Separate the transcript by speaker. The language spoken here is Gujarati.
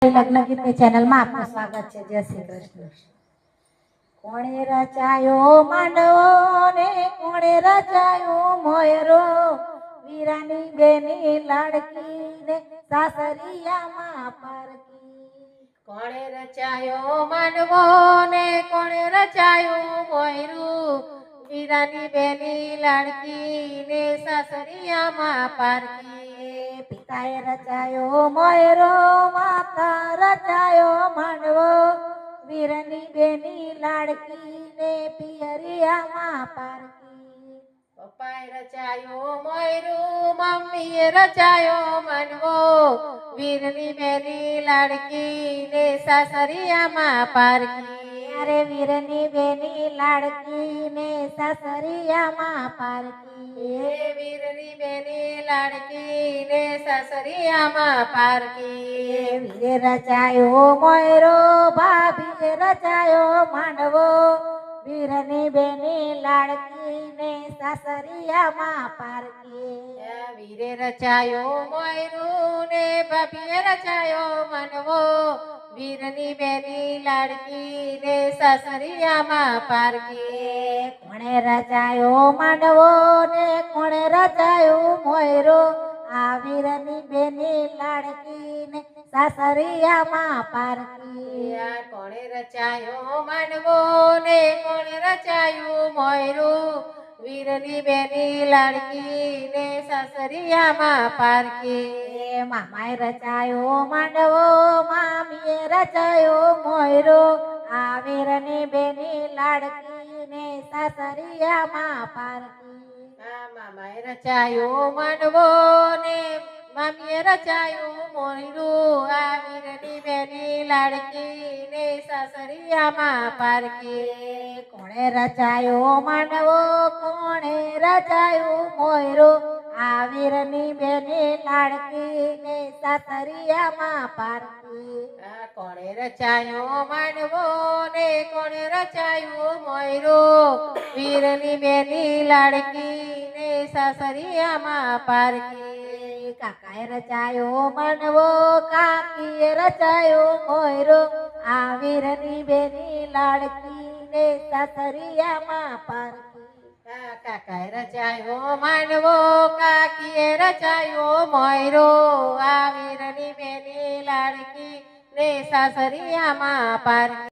Speaker 1: મારી લગ્ન ગીતની ચેનલમાં આપનું સ્વાગત છે. જય શ્રી કૃષ્ણ. કોણે રચાયો માંડવો ને કોણે રચાયો મોયરો, વીરાની બેની લાડકી ને સાસરિયામાં પારકી.
Speaker 2: કોણે રચાયો માંડવો ને કોણે રચાયું મોયરું, વીરાની બેની લાડકી ને સાસરિયામાં પારકી.
Speaker 1: પિતાએ રચાયો મોયરો, માતા રચાયો માંડવો, વીરની બેની લાડકી ને પિયરિયામાં પારકી.
Speaker 2: પપ્પાએ રચાયો મોયરું, મમ્મીએ રચાયો માંડવો, વીરની બેની લાડકી ને સાસરિયામાં પારકી.
Speaker 1: અરે વીરની બેની લાડકી ને સાસરિયામાં પારકી.
Speaker 2: એ વીરની બેની લાડકી ને સાસરિયામાં પારકી.
Speaker 1: વીરે રચાયો મોયરો, ભાભીએ રચાયો માંડવો, વીરની બેની લાડકી ને સાસરિયામાં પારકી.
Speaker 2: વીરે રચાયો મોયરું ને ભાભીએ રચાયો માંડવો, વીરની બેની લાડકી ને સાસરિયામાં પારકી.
Speaker 1: કોણે રચાયો માંડવો ને કોણે રચાયો મોયરો, આ વીરની બેની લાડકી ને સાસરિયામાં પારકી.
Speaker 2: કોણે રચાયો માંડવો ને કોણે રચાયું મોયરું, વીરની બેની લાડકી ને સાસરિયામાં પારકી.
Speaker 1: મામાએ રચાયો માંડવો, મામીએ રચાયો મોયરો, આ વીરની બેની લાડકી ને સાસરિયામાં પારકી.
Speaker 2: મામાએ રચાયો માંડવો ને મામીએ રચાયું મોયરું, આ વીરની બેની લાડકી ને સાસરિયામાં પારકી.
Speaker 1: કોણે રચાયો માંડવો, કોણે રચાયો મોયરો, આ વીરની બેની લાડકી ને સાસરિયામાં પારકી.
Speaker 2: કોણે રચાયો માંડવો ને કોણે રચાયું મોયરું, વીરની બેની લાડકી ને સાસરિયામાં પારકી.
Speaker 1: કાકાએ રચાયો માંડવો, કાકીએ રચાયો મોયરો, આ વીરની બેની લાડકી ને સાસરિયામાં પારકી.
Speaker 2: કાકાએ રચાયો માંડવો, કાકીએ રચાયો મોયરો, આ વીરની બેની લાડકી ને સાસરિયામાં પારકી.